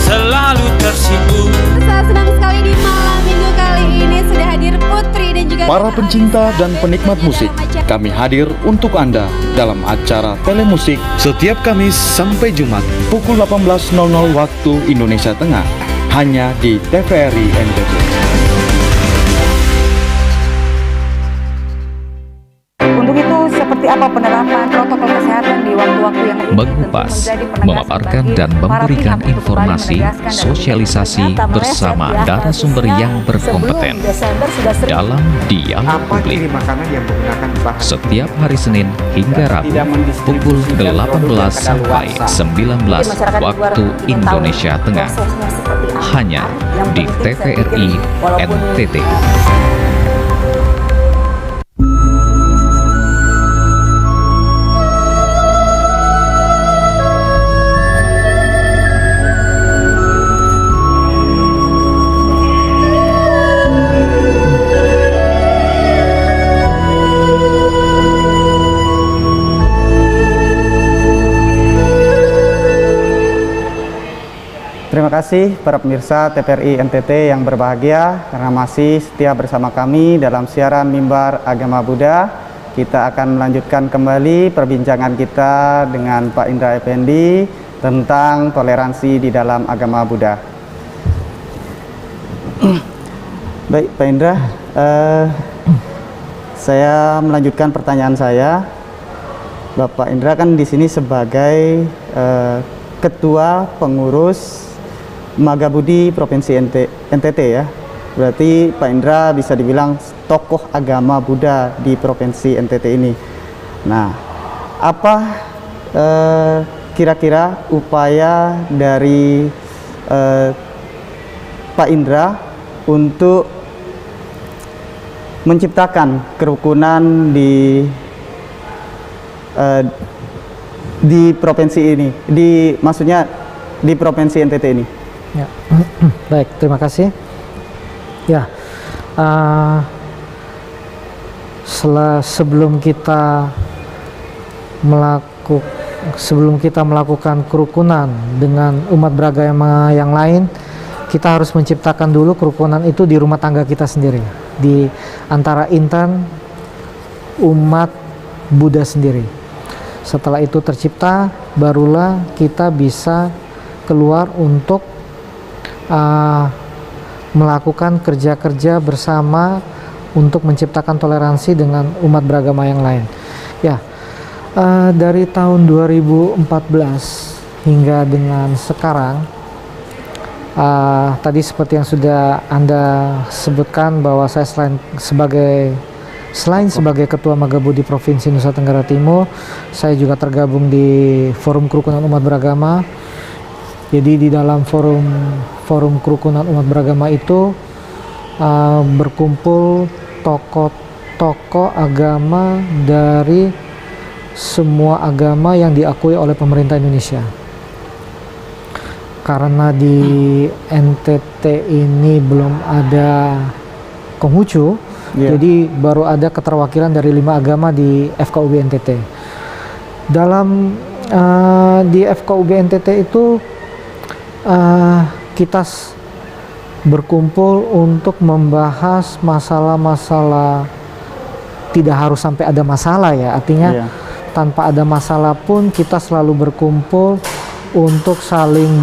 Selalu tersibuk. Saya senang sekali di malam minggu kali ini sudah hadir Putri dan juga Para pencinta dan penikmat musik, kami hadir untuk Anda dalam acara Telemusik setiap Kamis sampai Jumat pukul 18.00 waktu Indonesia Tengah, hanya di TVRI NTT. Untuk itu, seperti apa penerapan protokol kesehatan di waktu-waktu yang ini? Mengupas, memaparkan dan memberikan informasi, sosialisasi bersama narasumber yang berkompeten dalam Dialog Publik. Setiap hari Senin hingga Rabu pukul 18 sampai 19 waktu Indonesia Tengah, hanya di TVRI NTT. Terima kasih para pemirsa TVRI NTT yang berbahagia, karena masih setia bersama kami dalam siaran Mimbar Agama Buddha. Kita akan melanjutkan kembali perbincangan kita dengan Pak Indra Effendi tentang toleransi di dalam agama Buddha. Baik Pak Indra, saya melanjutkan pertanyaan saya. Bapak Indra kan di sini sebagai Ketua Pengurus Magabudi Provinsi NTT ya. Berarti Pak Indra bisa dibilang tokoh agama Buddha di Provinsi NTT ini. Nah, apa kira-kira upaya dari Pak Indra untuk menciptakan kerukunan di provinsi ini, maksudnya di provinsi NTT ini. Ya. Baik, terima kasih. Ya, sebelum kita melakukan kerukunan dengan umat beragama yang lain, kita harus menciptakan dulu kerukunan itu di rumah tangga kita sendiri, di antara intan umat Buddha sendiri. Setelah itu tercipta, barulah kita bisa keluar untuk melakukan kerja-kerja bersama untuk menciptakan toleransi dengan umat beragama yang lain. Ya, dari tahun 2014 hingga dengan sekarang, tadi seperti yang sudah Anda sebutkan bahwa saya selain sebagai Ketua Magabudi Provinsi Nusa Tenggara Timur, saya juga tergabung di Forum Kerukunan Umat Beragama. Jadi di dalam forum kerukunan umat beragama itu berkumpul tokoh-tokoh agama dari semua agama yang diakui oleh pemerintah Indonesia. Karena di NTT ini belum ada Konghucu, jadi baru ada keterwakilan dari 5 agama di FKUB NTT. Di FKUB NTT itu kita berkumpul untuk membahas masalah-masalah, tidak harus sampai ada masalah ya, artinya tanpa ada masalah pun kita selalu berkumpul untuk saling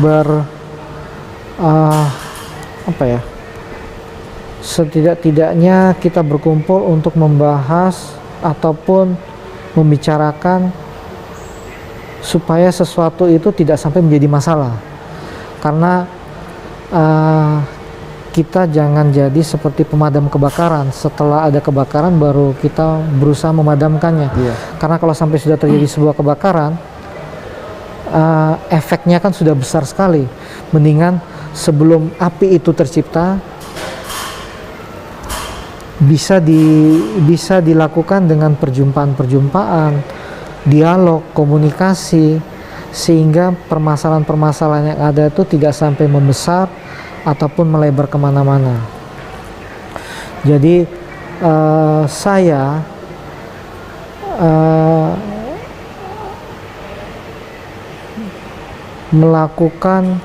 setidak-tidaknya kita berkumpul untuk membahas ataupun membicarakan supaya sesuatu itu tidak sampai menjadi masalah. Karena kita jangan jadi seperti pemadam kebakaran, setelah ada kebakaran baru kita berusaha memadamkannya. Karena kalau sampai sudah terjadi sebuah kebakaran, efeknya kan sudah besar sekali. Mendingan sebelum api itu tercipta, bisa dilakukan dengan perjumpaan-perjumpaan, dialog, komunikasi, sehingga permasalahan-permasalahan yang ada itu tidak sampai membesar ataupun melebar kemana-mana. Jadi saya melakukan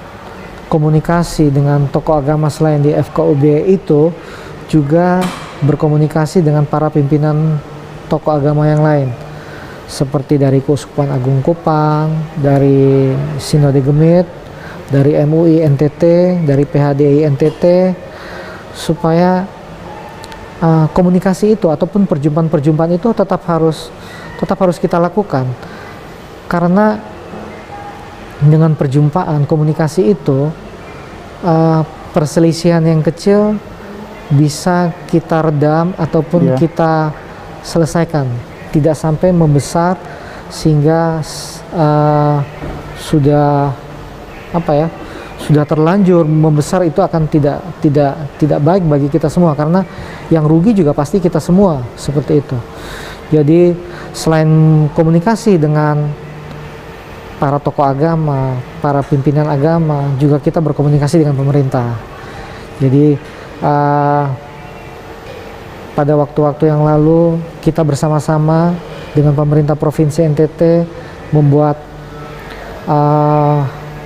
komunikasi dengan tokoh agama selain di FKUB itu juga berkomunikasi dengan para pimpinan tokoh agama yang lain, seperti dari Keuskupan Agung Kupang, dari Sinode Gemit, dari MUI NTT, dari PHDI NTT, supaya komunikasi itu ataupun perjumpaan-perjumpaan itu tetap harus kita lakukan. Karena dengan perjumpaan, komunikasi itu, perselisihan yang kecil bisa kita redam ataupun kita selesaikan, tidak sampai membesar sehingga sudah terlanjur membesar. Itu akan tidak baik bagi kita semua, karena yang rugi juga pasti kita semua, seperti itu. Jadi selain komunikasi dengan para tokoh agama, para pimpinan agama, juga kita berkomunikasi dengan pemerintah. Jadi pada waktu-waktu yang lalu kita bersama-sama dengan pemerintah Provinsi NTT membuat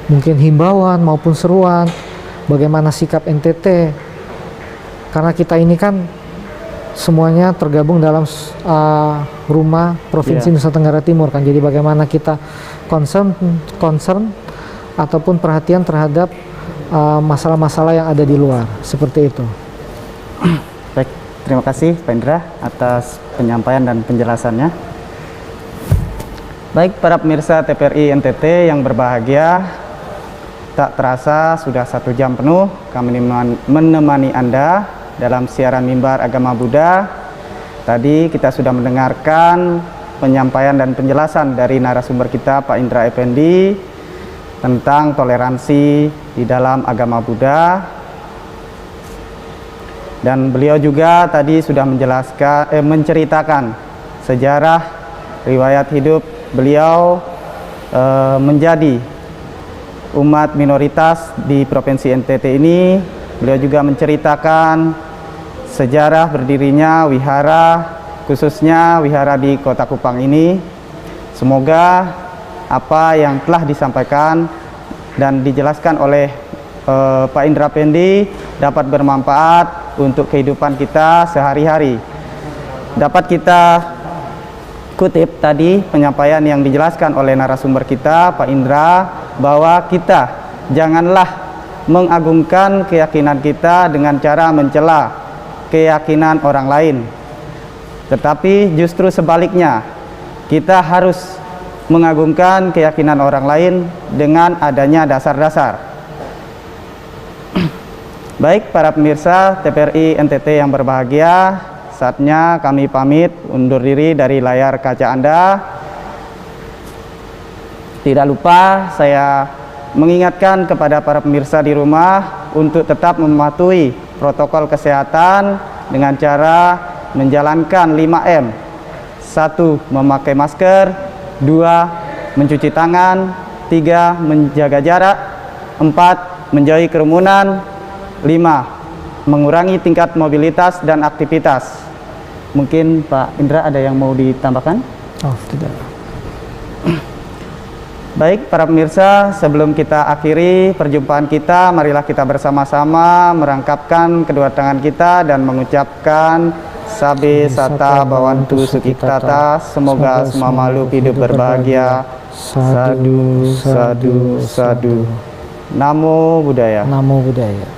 mungkin himbauan maupun seruan bagaimana sikap NTT, karena kita ini kan semuanya tergabung dalam rumah Provinsi Nusa Tenggara Timur kan. Jadi bagaimana kita concern ataupun perhatian terhadap masalah-masalah yang ada di luar, seperti itu. Baik, terima kasih Pak Indra atas penyampaian dan penjelasannya. Baik, para pemirsa TVRI NTT yang berbahagia, tak terasa sudah 1 jam penuh kami menemani Anda dalam siaran Mimbar Agama Buddha. Tadi kita sudah mendengarkan penyampaian dan penjelasan dari narasumber kita Pak Indra Effendi tentang toleransi di dalam agama Buddha. Dan beliau juga tadi sudah menceritakan sejarah riwayat hidup beliau menjadi umat minoritas di Provinsi NTT ini. Beliau juga menceritakan sejarah berdirinya wihara, khususnya wihara di Kota Kupang ini. Semoga apa yang telah disampaikan dan dijelaskan oleh Pak Indra Effendi dapat bermanfaat untuk kehidupan kita sehari-hari. Dapat kita kutip tadi penyampaian yang dijelaskan oleh narasumber kita Pak Indra, bahwa kita janganlah mengagungkan keyakinan kita dengan cara mencela keyakinan orang lain, tetapi justru sebaliknya, kita harus mengagungkan keyakinan orang lain dengan adanya dasar-dasar. Baik para pemirsa TVRI NTT yang berbahagia, saatnya kami pamit undur diri dari layar kaca Anda. Tidak lupa saya mengingatkan kepada para pemirsa di rumah untuk tetap mematuhi protokol kesehatan dengan cara menjalankan 5M. 1. Memakai masker. 2. Mencuci tangan. 3. Menjaga jarak. 4. Menjauhi kerumunan. 5. Mengurangi tingkat mobilitas dan aktivitas. Mungkin Pak Indra ada yang mau ditambahkan? Oh, tidak. Baik para pemirsa, sebelum kita akhiri perjumpaan kita, marilah kita bersama-sama merangkapkan kedua tangan kita dan mengucapkan Sabe Sata Bawantu Sukiktata, semoga semua makhluk hidup berbahagia. Sadu, sadu, sadu. Namo Buddhaya. Namo Buddhaya.